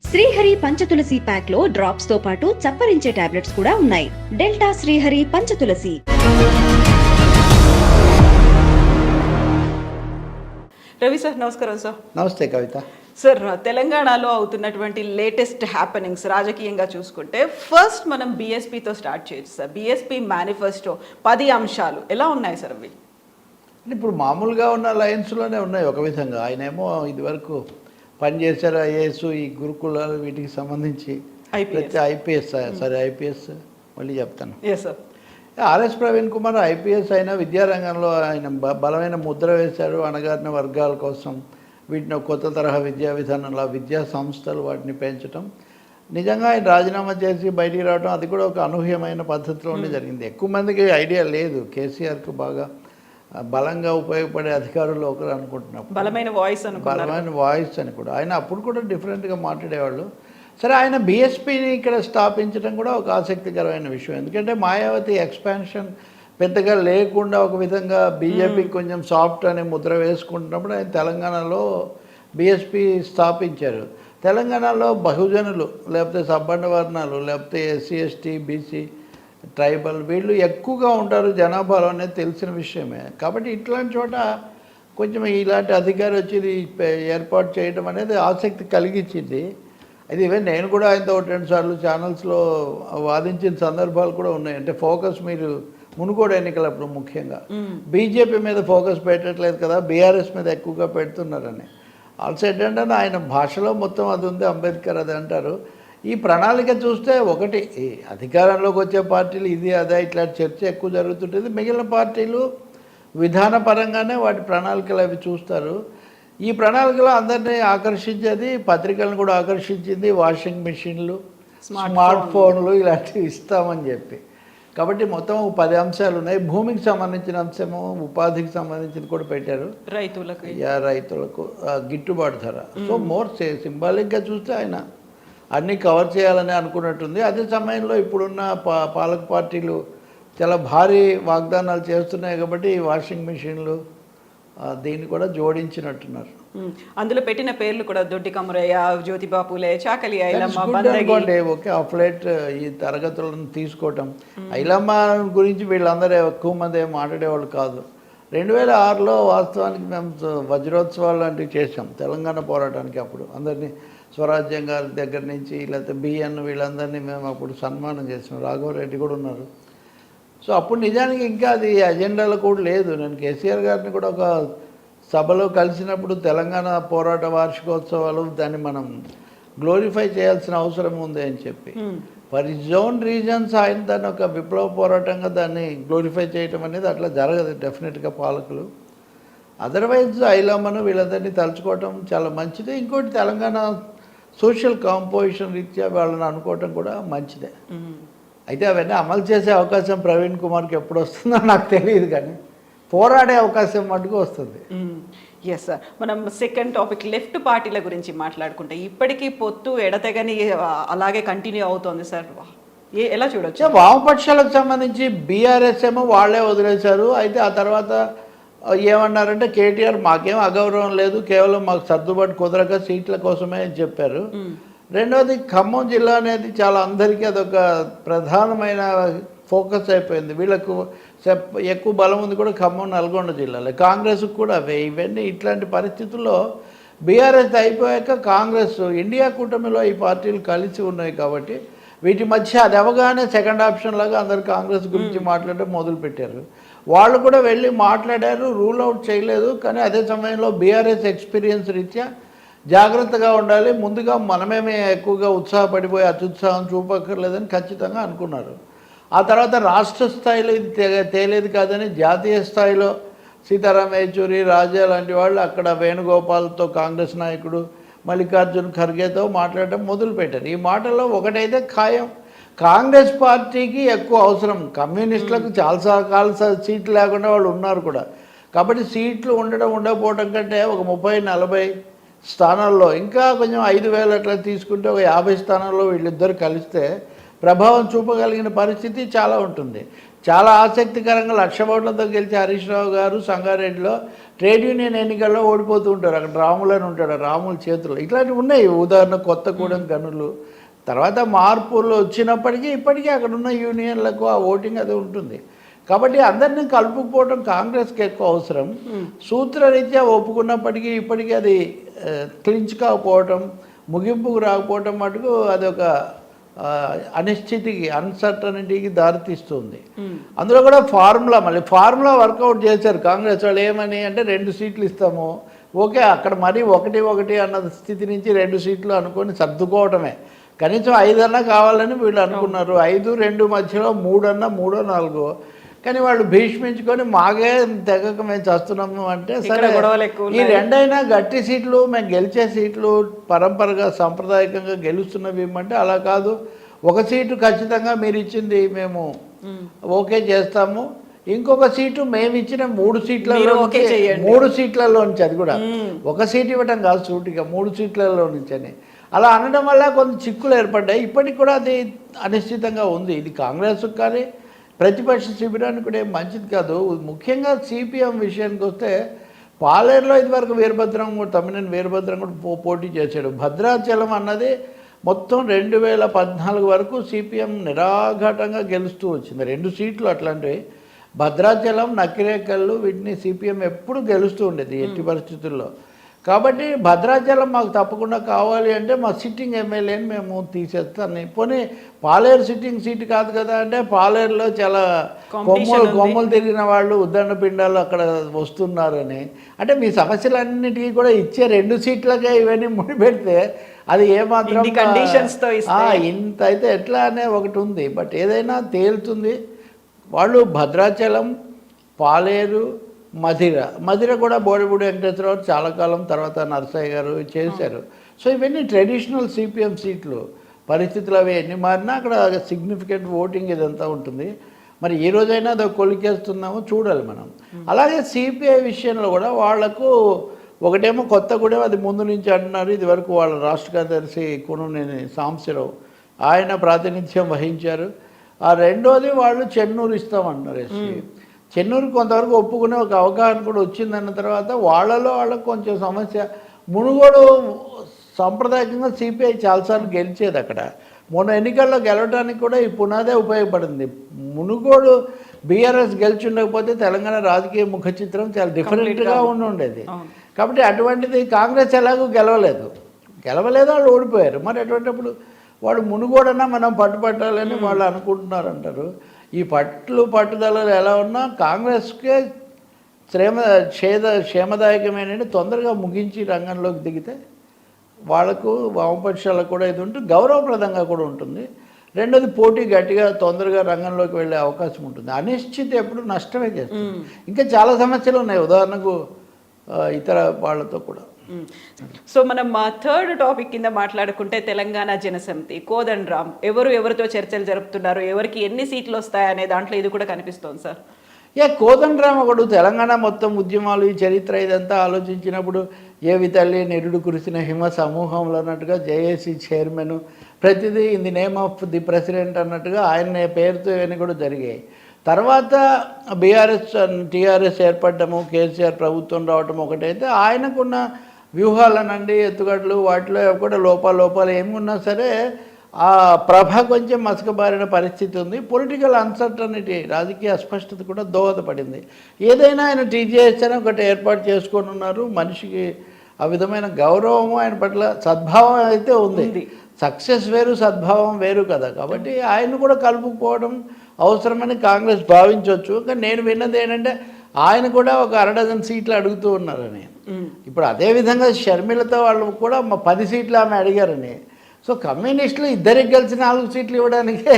Srihari Panchatulasi pack లో drops తో పాటు చప్పరించే టాబ్లెట్స్ కూడా ఉన్నాయి. డెల్టా శ్రీహరి పంచతులసి. రవి సార్ నమస్కారం సార్. నమస్తే కవిత. సార్, తెలంగాణలో అవుతున్నటువంటి లేటెస్ట్ హ్యాపెనింగ్స్ రాజకీయంగా చూసుకుంటే ఫస్ట్ మనం బీఎస్పీతో స్టార్ట్ చేయొచ్చు సార్. బీఎస్పీ మేనిఫెస్టో 10 అంశాలు ఎలా ఉన్నాయి సార్ అవి? ఇప్పుడు మామూలుగా ఉన్న లైన్స్లోనే ఉన్నాయి ఒక విధంగా. ఆయనేమో ఇదివరకు పనిచేశారు ఐఏఎస్, ఈ గురుకులాలు వీటికి సంబంధించి ఐపీఎస్ మళ్ళీ చెప్తాను. ఆర్ఎస్ ప్రవీణ్ కుమార్ ఐపీఎస్ అయినా విద్యారంగంలో ఆయన బలమైన ముద్ర వేశారు. అణగారిన వర్గాల కోసం వీటిని కొత్త తరహా విద్యా విధానంలో విద్యా సంస్థలు వాటిని పెంచడం, నిజంగా ఆయన రాజీనామా చేసి బయటికి రావడం అది కూడా ఒక అనూహ్యమైన పద్ధతిలోనే జరిగింది. ఎక్కువ మందికి ఐడియా లేదు. కేసీఆర్కు బాగా బలంగా ఉపయోగపడే అధికారులు ఒకరు అనుకుంటున్నారు, బలమైన వాయిస్ అని కూడా. ఆయన అప్పుడు కూడా డిఫరెంట్గా మాట్లాడేవాళ్ళు. సరే, ఆయన బీఎస్పీని ఇక్కడ స్థాపించడం కూడా ఒక ఆసక్తికరమైన విషయం. ఎందుకంటే మాయావతి ఎక్స్పాన్షన్ పెద్దగా లేకుండా ఒక విధంగా బీజేపీ కొంచెం సాఫ్ట్ అనే ముద్ర వేసుకుంటున్నప్పుడు ఆయన తెలంగాణలో బీఎస్పీ స్థాపించారు. తెలంగాణలో బహుజనులు లేకపోతే సబ్బండ వర్ణాలు లేకపోతే ఎస్సీ ఎస్టీ బీసీ ట్రైబల్ వీళ్ళు ఎక్కువగా ఉంటారు జనాభాలో అనేది తెలిసిన విషయమే. కాబట్టి ఇట్లాంటి చోట కొంచెం ఇలాంటి అధికారి వచ్చి ఏర్పాటు చేయడం అనేది ఆసక్తి కలిగించింది. అది ఈవెన్ నేను కూడా ఆయనతో 2 సార్లు ఛానల్స్లో వాదించిన సందర్భాలు కూడా ఉన్నాయి. అంటే ఫోకస్ మీరు మునుగోడు ఎన్నికలప్పుడు ముఖ్యంగా బీజేపీ మీద ఫోకస్ పెట్టట్లేదు కదా, బీఆర్ఎస్ మీద ఎక్కువగా పెడుతున్నారని. ఆల్సో ఏంటంటే ఆయన భాషలో మొత్తం అది ఉంది, అంబేద్కర్ అది అంటారు. ఈ ప్రణాళిక చూస్తే ఒకటి అధికారంలోకి వచ్చే పార్టీలు ఇది అదే ఇట్లాంటి చర్చ ఎక్కువ జరుగుతుంటుంది. మిగిలిన పార్టీలు విధానపరంగానే వాటి ప్రణాళికలు అవి చూస్తారు. ఈ ప్రణాళికలో అందరినీ ఆకర్షించేది, పత్రికలను కూడా ఆకర్షించింది, వాషింగ్ మిషన్లు, స్మార్ట్ ఫోన్లు ఇలాంటివి ఇస్తామని చెప్పి. కాబట్టి మొత్తం 10 అంశాలు ఉన్నాయి. భూమికి సంబంధించిన అంశము, ఉపాధికి సంబంధించింది కూడా పెట్టారు. రైతులకు గిట్టుబాటు ధర. సో మోర్ సింబాలిక్గా చూస్తే ఆయన అన్నీ కవర్ చేయాలని అనుకున్నట్టుంది. అదే సమయంలో ఇప్పుడున్న పాలక పార్టీలు చాలా భారీ వాగ్దానాలు చేస్తున్నాయి కాబట్టి వాషింగ్ మిషన్లు దీన్ని కూడా జోడించినట్టున్నారు. అందులో పెట్టిన పేర్లు కూడా దొడ్డి కమరయ్య, జ్యోతిబాపులే, చాకలి ఐలమ్మ, ఓకే. అఫ్లైట్ ఈ తరగతులను తీసుకోవటం. ఐలమ్మ గురించి వీళ్ళందరూ ఎక్కువ మంది మాట్లాడేవాళ్ళు కాదు. 2006లో వాస్తవానికి మేము వజ్రోత్సవాలు లాంటివి చేసాం తెలంగాణ పోరాటానికి. అప్పుడు అందరినీ స్వరాజ్యం గారి దగ్గర నుంచి లేకపోతే బిఎన్ వీళ్ళందరినీ మేము అప్పుడు సన్మానం చేసాం. రాఘవరెడ్డి కూడా ఉన్నారు. సో అప్పుడు నిజానికి ఇంకా అది అజెండాలో కూడా లేదు. నేను కేసీఆర్ గారిని కూడా ఒక సభలో కలిసినప్పుడు తెలంగాణ పోరాట వార్షికోత్సవాలు దాన్ని మనం గ్లోరిఫై చేయాల్సిన అవసరం ఉంది అని చెప్పి, ఫర్ హిజ్ ఓన్ రీజన్స్ ఆయన దాన్ని ఒక విప్లవ పోరాటంగా దాన్ని గ్లోరిఫై చేయటం అనేది అట్లా జరగదు డెఫినెట్గా పాలకులు. అదర్వైజ్ ఐలమ్మను వీళ్ళందరినీ తలుచుకోవటం చాలా మంచిది. ఇంకోటి తెలంగాణ సోషల్ కాంపోజిషన్ రీత్యా వాళ్ళని అనుకోవటం కూడా మంచిదే. అయితే అవన్నీ అమలు చేసే అవకాశం ప్రవీణ్ కుమార్కి ఎప్పుడు వస్తుందో నాకు తెలియదు, కానీ పోరాడే అవకాశం మటుకు వస్తుంది. ఎస్ సార్, మనం సెకండ్ టాపిక్ లెఫ్ట్ పార్టీల గురించి మాట్లాడుకుంటే ఇప్పటికీ పొత్తు ఎడతెగని అలాగే కంటిన్యూ అవుతోంది సార్. ఎలా చూడొచ్చు? వామపక్షాలకు సంబంధించి బీఆర్ఎస్ ఏమో వాళ్ళే వదిలేశారు. అయితే ఆ తర్వాత ఏమన్నారంటే కేటీఆర్ మాకేం అగౌరవం లేదు, కేవలం మాకు సర్దుబాటు కుదరక సీట్ల కోసమే అని చెప్పారు. రెండవది ఖమ్మం జిల్లా అనేది చాలా అందరికీ అదొక ప్రధానమైన ఫోకస్ అయిపోయింది. వీళ్ళకు ఎక్కువ బలం ఉంది కూడా ఖమ్మం, నల్గొండ జిల్లాలో. కాంగ్రెస్కి కూడా ఇవన్నీ ఇట్లాంటి పరిస్థితుల్లో బీఆర్ఎస్ అయిపోయాక కాంగ్రెస్ ఇండియా కూటమిలో ఈ పార్టీలు కలిసి ఉన్నాయి కాబట్టి వీటి మధ్య అది అవగానే సెకండ్ ఆప్షన్ లాగా అందరు కాంగ్రెస్ గురించి మాట్లాడడం మొదలుపెట్టారు. వాళ్ళు కూడా వెళ్ళి మాట్లాడారు, రూల్ అవుట్ చేయలేదు. కానీ అదే సమయంలో బీఆర్ఎస్ ఎక్స్పీరియన్స్ రీత్యా జాగ్రత్తగా ఉండాలి, ముందుగా మనమేమే ఎక్కువగా ఉత్సాహపడిపోయి అత్యుత్సాహం చూపక్కర్లేదని ఖచ్చితంగా అనుకున్నారు. ఆ తర్వాత రాష్ట్ర స్థాయిలో ఇది తేలేదు కాదని జాతీయ స్థాయిలో సీతారాం యేచూరి, రాజా లాంటి వాళ్ళు అక్కడ వేణుగోపాల్తో కాంగ్రెస్ నాయకుడు మల్లికార్జున్ ఖర్గేతో మాట్లాడటం మొదలుపెట్టారు. ఈ మాటల్లో ఒకటైతే ఖాయం, కాంగ్రెస్ పార్టీకి ఎక్కువ అవసరం. కమ్యూనిస్టులకు చాలా సీట్లు లేకుండా వాళ్ళు ఉన్నారు కూడా. కాబట్టి సీట్లు ఉండకపోవడం కంటే ఒక 30-40 స్థానాల్లో ఇంకా కొంచెం 5,000 అట్లా తీసుకుంటే ఒక 50 స్థానాల్లో వీళ్ళిద్దరు కలిస్తే ప్రభావం చూపగలిగిన పరిస్థితి చాలా ఉంటుంది. చాలా ఆసక్తికరంగా 1,00,000 ఓట్లతో గెలిచి హరీష్ రావు గారు సంగారెడ్డిలో ట్రేడ్ యూనియన్ ఎన్నికల్లో ఓడిపోతూ ఉంటారు. అక్కడ రాములని ఉంటాడు, రాముల చేతులు ఇట్లాంటివి ఉన్నాయి. ఉదాహరణ కొత్తగూడెం గనులు తర్వాత మార్పులు వచ్చినప్పటికీ ఇప్పటికీ అక్కడ ఉన్న యూనియన్లకు ఆ ఓటింగ్ అది ఉంటుంది. కాబట్టి అందరినీ కలుపుకుపోవడం కాంగ్రెస్కి ఎక్కువ అవసరం. సూత్రరీత్యా ఒప్పుకున్నప్పటికీ ఇప్పటికీ అది క్లించ్ కాకపోవటం, ముగింపుకు రాకపోవటం మటుకు అదొక అనిశ్చితికి అన్సర్టనిటీకి దారితీస్తుంది. అందులో కూడా మళ్ళీ ఫార్ములా వర్కౌట్ చేశారు కాంగ్రెస్ వాళ్ళు. ఏమని అంటే 2 సీట్లు ఇస్తాము, ఓకే అక్కడ మరీ 1-1 అన్న స్థితి నుంచి 2 సీట్లు అనుకొని సర్దుకోవటమే. కనీసం 5 అన్నా కావాలని వీళ్ళు అనుకున్నారు. 5-2 మధ్యలో 3 అన్నా 3-4. కానీ వాళ్ళు భీష్మించుకొని మాగే తెగక మేము చేస్తున్నాము అంటే సరే ఈ 2 అయినా గట్టి సీట్లు మేము గెలిచే సీట్లు పరంపరగా సాంప్రదాయకంగా గెలుస్తున్నవి ఇవ్వమంటే అలా కాదు, 1 సీటు ఖచ్చితంగా మీరు ఇచ్చింది మేము ఓకే చేస్తాము, ఇంకొక సీటు మేము ఇచ్చిన 3 సీట్లలో నుంచి అది కూడా 1 సీటు ఇవ్వటం కాదు సూటిగా 3 సీట్లలో నుంచి అని అలా అనడం వల్ల కొంత చిక్కులు ఏర్పడ్డాయి. ఇప్పటికి కూడా అది అనిశ్చితంగా ఉంది. ఇది కాంగ్రెస్ కానీ ప్రతిపక్ష శిబిరానికి కూడా ఏం మంచిది కాదు. ముఖ్యంగా సిపిఎం విషయానికి వస్తే పాలేరులో ఇదివరకు తమ్మినేని వీరభద్రం కూడా పోటీ చేశాడు. భద్రాచలం అన్నది మొత్తం 2014 వరకు సిపిఎం నిరాఘాటంగా గెలుస్తూ వచ్చింది. 2 సీట్లు అట్లాంటివి. భద్రాచలం నకిరేకల్లు వీటిని సిపిఎం ఎప్పుడు గెలుస్తూ ఉండేది ఎట్టి పరిస్థితుల్లో. కాబట్టి భద్రాచలం మాకు తప్పకుండా కావాలి అంటే మా సిట్టింగ్ ఎమ్మెల్యేని మేము తీసేస్తాను. పోనీ పాలేరు సిట్టింగ్ సీటు కాదు కదా అంటే పాలేరులో చాలా కొమ్మలు తిరిగిన వాళ్ళు ఉద్దండ పిండాలు అక్కడ వస్తున్నారని అంటే మీ సమస్యలన్నిటికీ కూడా ఇచ్చే 2 సీట్లకే ఇవన్నీ ముడిపెడితే అది ఏమాత్రం ఇంత అయితే ఎట్లా అనే ఒకటి ఉంది. బట్ ఏదైనా తేలుతుంది. వాళ్ళు భద్రాచలం, పాలేరు, మధిర కూడా బోడిపూడి వెంకటేశ్వరరావు చాలా కాలం తర్వాత నరసయ్య గారు చేశారు. సో ఇవన్నీ ట్రెడిషనల్ సిపిఎం సీట్లు. పరిస్థితులు అవి ఎన్ని మారినా అక్కడ సిగ్నిఫికెంట్ ఓటింగ్ ఇదంతా ఉంటుంది. మరి ఈ రోజైనా అది కొలికేస్తున్నామో చూడాలి మనం. అలాగే సిపిఐ విషయంలో కూడా వాళ్లకు ఒకటేమో కొత్తగూడెం అది ముందు నుంచి అంటున్నారు. ఇది వరకు వాళ్ళ రాష్ట్ర కార్యదర్శి కూననేని సాంబశివరావు ఆయన ప్రాతినిధ్యం వహించారు. ఆ రెండోది వాళ్ళు చెన్నూరు ఇస్తామంటున్నారు. చెన్నూరు కొంతవరకు ఒప్పుకునే ఒక అవగాహన కూడా వచ్చిందన్న తర్వాత వాళ్ళకు కొంచెం సమస్య. మునుగోడు సాంప్రదాయకంగా సిపిఐ చాలాసార్లు గెలిచేది అక్కడ. మొన్న ఎన్నికల్లో గెలవడానికి కూడా ఈ పునాదే ఉపయోగపడింది. మునుగోడు బీఆర్ఎస్ గెలిచి ఉండకపోతే తెలంగాణ రాజకీయ ముఖ చిత్రం చాలా డిఫరెంట్గా ఉండేది. కాబట్టి అటువంటిది కాంగ్రెస్ ఎలాగూ గెలవలేదు, వాళ్ళు ఓడిపోయారు. మరి అటువంటిప్పుడు వాడు మునుగోడన్నా మనం పట్టుపట్టాలని వాళ్ళు అనుకుంటున్నారంటారు. ఈ పట్టుదలలు ఎలా ఉన్నా కాంగ్రెస్కే క్షేమదాయకమైన తొందరగా ముగించి రంగంలోకి దిగితే వాళ్లకు వామపక్షాలకు కూడా ఇది ఉంటుంది, గౌరవప్రదంగా కూడా ఉంటుంది. రెండోది పోటీ గట్టిగా తొందరగా రంగంలోకి వెళ్ళే అవకాశం ఉంటుంది. అనిశ్చితి ఎప్పుడు నష్టమే చేస్తుంది. ఇంకా చాలా సమస్యలు ఉన్నాయి, ఉదాహరణకు ఇతర వాళ్ళతో కూడా. సో మనం మా థర్డ్ టాపిక్ కింద మాట్లాడుకుంటే తెలంగాణ జనసమితి కోదండరాం ఎవరితో చర్చలు జరుపుతున్నారు, ఎవరికి ఎన్ని సీట్లు వస్తాయనే దాంట్లో ఇది కూడా కనిపిస్తోంది సార్. కోదండరాం ఒకడు తెలంగాణ మొత్తం ఉద్యమాలు ఈ చరిత్ర ఇదంతా ఆలోచించినప్పుడు ఏవి తల్లి నిరుడు కురిసిన హిమ సమూహంలో అన్నట్టుగా జేఏసీ చైర్మన్ ప్రతిదీ in the name of the president అన్నట్టుగా ఆయన పేరుతో ఇవన్నీ కూడా జరిగాయి. తర్వాత బీఆర్ఎస్ టీఆర్ఎస్ ఏర్పడటము, కేసీఆర్ ప్రభుత్వం రావటం ఒకటైతే ఆయనకున్న వ్యూహాలనండి ఎత్తుగడలు వాటిలో కూడా లోపాలు ఏమి ఉన్నా సరే ఆ ప్రభ కొంచెం మసకబారిన పరిస్థితి ఉంది. పొలిటికల్ అన్సర్టనిటీ, రాజకీయ అస్పష్టత కూడా దోహదపడింది. ఏదైనా ఆయన టీజేఎస్ అని ఒకటి ఏర్పాటు చేసుకొని ఉన్నారు. మనిషికి ఆ విధమైన గౌరవము ఆయన పట్ల సద్భావం అయితే ఉంది. సక్సెస్ వేరు, సద్భావం వేరు కదా. కాబట్టి ఆయన కూడా కలుపుకోవడం అవసరమని కాంగ్రెస్ భావించవచ్చు. కానీ నేను విన్నది ఏంటంటే ఆయన కూడా ఒక 6 సీట్లు అడుగుతూ ఉన్నారని. ఇప్పుడు అదేవిధంగా షర్మిలతో వాళ్ళు కూడా 10 సీట్లు ఆమె అడిగారని. సో కమ్యూనిస్టులు ఇద్దరికి కలిసి 4 సీట్లు ఇవ్వడానికే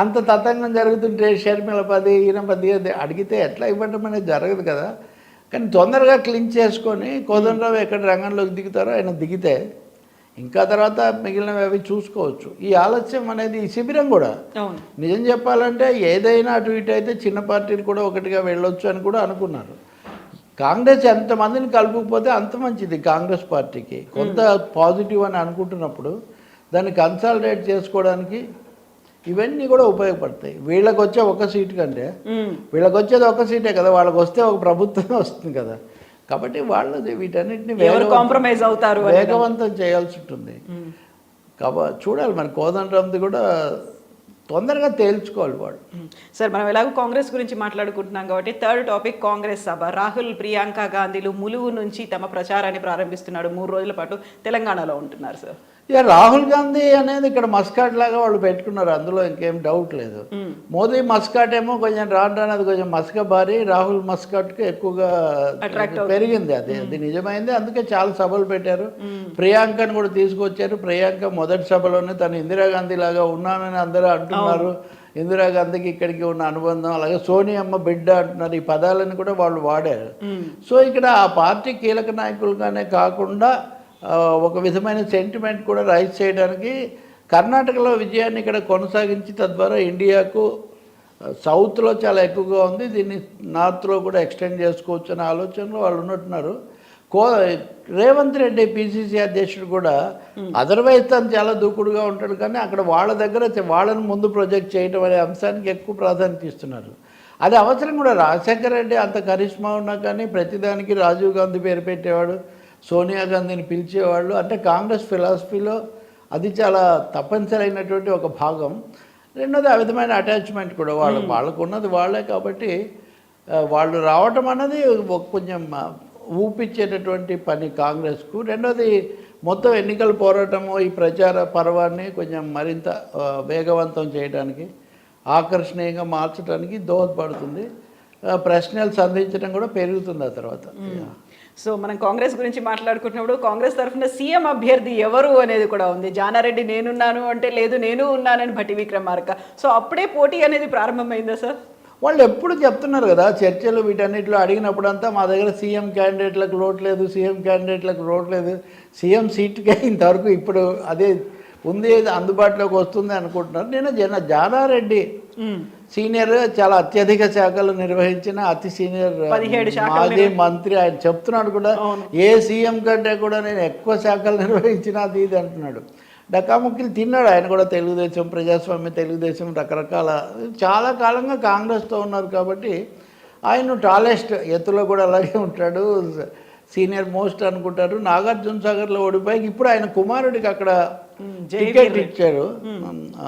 అంత తతంగం జరుగుతుంటే షర్మిల 10 ఈయన 10 అడిగితే ఎట్లా ఇవ్వడం అనేది జరగదు కదా. కానీ తొందరగా క్లీన్ చేసుకొని కోదండరావు ఎక్కడ రంగంలోకి దిగుతారో ఆయన దిగితే ఇంకా తర్వాత మిగిలినవి అవి చూసుకోవచ్చు. ఈ ఆలస్యం అనేది ఈ శిబిరం కూడా నిజం చెప్పాలంటే ఏదైనా అటు ఇటు అయితే చిన్న పార్టీలు కూడా ఒకటిగా వెళ్ళొచ్చు అని కూడా అనుకున్నారు. కాంగ్రెస్ ఎంతమందిని కలుపుకపోతే అంత మంచిది కాంగ్రెస్ పార్టీకి. కొంత పాజిటివ్ అని అనుకుంటున్నప్పుడు దాన్ని కన్సాలిడేట్ చేసుకోవడానికి ఇవన్నీ కూడా ఉపయోగపడతాయి. వీళ్ళకి వచ్చే ఒక సీటు కంటే వీళ్ళకి వచ్చేది ఒక సీటే కదా, వాళ్ళకి వస్తే ఒక ప్రభుత్వం వస్తుంది కదా. కాబట్టి వాళ్ళది వీటన్నిటిని కాంప్రమైజ్ అవుతారు వేగవంతం చేయాల్సి ఉంటుంది. కాబట్టి చూడాలి, మరి కోదండరామ్ది కూడా తొందరగా తేల్చుకోవాలి వాళ్ళు. సార్, మనం ఎలాగో కాంగ్రెస్ గురించి మాట్లాడుకుంటున్నాం కాబట్టి థర్డ్ టాపిక్ కాంగ్రెస్ సభ. రాహుల్, ప్రియాంక గాంధీలు ములుగు నుంచి తమ ప్రచారాన్ని ప్రారంభిస్తున్నాడు. 3 రోజుల పాటు తెలంగాణలో ఉంటున్నారు సార్. ఇక రాహుల్ గాంధీ అనేది ఇక్కడ మస్కాట్ లాగా వాళ్ళు పెట్టుకున్నారు, అందులో ఇంకేం డౌట్ లేదు. మోదీ మస్కాట్ ఏమో కొంచెం రాను అది కొంచెం మస్క బారి రాహుల్ మస్కాట్కి ఎక్కువగా పెరిగింది. అది నిజమైంది. అందుకే చాలా సభలు పెట్టారు. ప్రియాంకను కూడా తీసుకొచ్చారు. ప్రియాంక మొదటి సభలోనే తను ఇందిరాగాంధీ లాగా ఉన్నానని అందరూ అంటున్నారు. ఇందిరాగాంధీకి ఇక్కడికి ఉన్న అనుబంధం, అలాగే సోనియమ్మ బిడ్డ అంటున్నారు. ఈ పదాలను కూడా వాళ్ళు వాడారు. సో ఇక్కడ ఆ పార్టీ కీలక నాయకులుగానే కాకుండా ఒక విధమైన సెంటిమెంట్ కూడా రైజ్ చేయడానికి కర్ణాటకలో విజయాన్ని ఇక్కడ కొనసాగించి తద్వారా ఇండియాకు సౌత్లో చాలా ఎక్కువగా ఉంది, దీన్ని నార్త్లో కూడా ఎక్స్టెండ్ చేసుకోవచ్చు అనే ఆలోచనలో వాళ్ళు ఉన్నట్టున్నారు. రేవంత్ రెడ్డి పిసిసి అధ్యక్షుడు కూడా అదర్వైజ్ తను చాలా దూకుడుగా ఉంటాడు, కానీ అక్కడ వాళ్ళ దగ్గర వాళ్ళని ముందు ప్రొజెక్ట్ చేయడం అనే అంశానికి ఎక్కువ ప్రాధాన్యత ఇస్తున్నారు. అది అవసరం కూడా. రాజశేఖర రెడ్డి అంత కరిష్మా ఉన్నా కానీ ప్రతిదానికి రాజీవ్ గాంధీ పేరు పెట్టేవాడు, సోనియా గాంధీని పిలిచేవాళ్ళు. అంటే కాంగ్రెస్ ఫిలాసఫీలో అది చాలా తప్పనిసరి అయినటువంటి ఒక భాగం. రెండోది ఆ విధమైన అటాచ్మెంట్ కూడా వాళ్ళకు ఉన్నది వాళ్ళే కాబట్టి వాళ్ళు రావటం అన్నది కొంచెం ఊపిచ్చేటటువంటి పని కాంగ్రెస్కు. రెండోది మొత్తం ఎన్నికల పోరాటము, ఈ ప్రచార పర్వాన్ని కొంచెం మరింత వేగవంతం చేయడానికి, ఆకర్షణీయంగా మార్చడానికి దోహదపడుతుంది. ప్రశ్నలు సంధించడం కూడా పెరుగుతుంది ఆ తర్వాత. సో మనం కాంగ్రెస్ గురించి మాట్లాడుకుంటున్నప్పుడు కాంగ్రెస్ తరఫున సీఎం అభ్యర్థి ఎవరు అనేది కూడా ఉంది. జానారెడ్డి నేనున్నాను అంటే లేదు, నేను ఉన్నానని భట్టి విక్రమార్క. సో అప్పుడే పోటీ అనేది ప్రారంభమైందా సార్? వాళ్ళు ఎప్పుడు చెప్తున్నారు కదా, చర్చలు వీటన్నిటిలో అడిగినప్పుడంతా మా దగ్గర సీఎం క్యాండిడేట్లకు రోట్లేదు, సీఎం క్యాండిడేట్లకు రోట్లేదు, సీఎం సీట్కే ఇంతవరకు ఇప్పుడు అదే ఉంది, అందుబాటులోకి వస్తుంది అనుకుంటున్నారు. నేను జానారెడ్డి సీనియర్, చాలా అత్యధిక శాఖలు నిర్వహించిన అతి సీనియర్ మాజీ మంత్రి. ఆయన చెప్తున్నాడు కూడా, ఏ సీఎం కంటే కూడా నేను ఎక్కువ శాఖలు నిర్వహించిన అది ఇది అంటున్నాడు. డకాముక్కిలు తిన్నాడు ఆయన కూడా. తెలుగుదేశం, ప్రజాస్వామ్య తెలుగుదేశం రకరకాల చాలా కాలంగా కాంగ్రెస్తో ఉన్నారు కాబట్టి ఆయన టాలెస్ట్ ఎత్తులో కూడా అలాగే ఉంటాడు, సీనియర్ మోస్ట్ అనుకుంటారు. నాగార్జున సాగర్లో ఓడిపోయి ఇప్పుడు ఆయన కుమారుడికి అక్కడ టికెట్ ఇచ్చారు.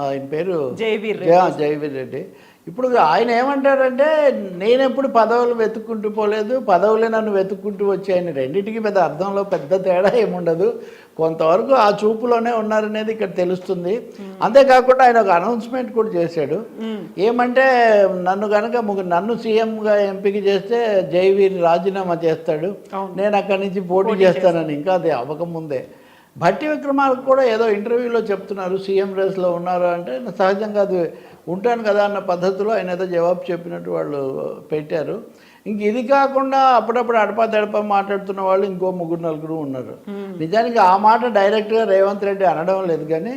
ఆయన పేరు జైవీర్ రెడ్డి. ఇప్పుడు ఆయన ఏమంటారంటే, నేనెప్పుడు పదవులు వెతుక్కుంటూ పోలేదు, పదవులే నన్ను వెతుక్కుంటూ వచ్చాయని. రెండింటికి పెద్ద అర్థంలో పెద్ద తేడా ఏముండదు, కొంతవరకు ఆ చూపులోనే ఉన్నారనేది ఇక్కడ తెలుస్తుంది. అంతేకాకుండా ఆయన ఒక అనౌన్స్మెంట్ కూడా చేశాడు. ఏమంటే, నన్ను సీఎంగా ఎంపిక చేస్తే జైవీర్ రాజీనామా చేస్తాడు, నేను అక్కడి నుంచి పోటీ చేస్తానని. ఇంకా అది అవ్వకముందే భట్టి విక్రమార్క కూడా ఏదో ఇంటర్వ్యూలో చెప్తున్నారు సీఎం రేస్లో ఉన్నారు అంటే, సహజంగా అది ఉంటాను కదా అన్న పద్ధతిలో ఆయన ఏదో జవాబు చెప్పినట్టు వాళ్ళు పెట్టారు. ఇంక ఇది కాకుండా అప్పుడప్పుడు అడపా మాట్లాడుతున్న వాళ్ళు ఇంకో 3-4 ఉన్నారు. నిజానికి ఆ మాట డైరెక్ట్గా రేవంత్ రెడ్డి అనడం లేదు, కానీ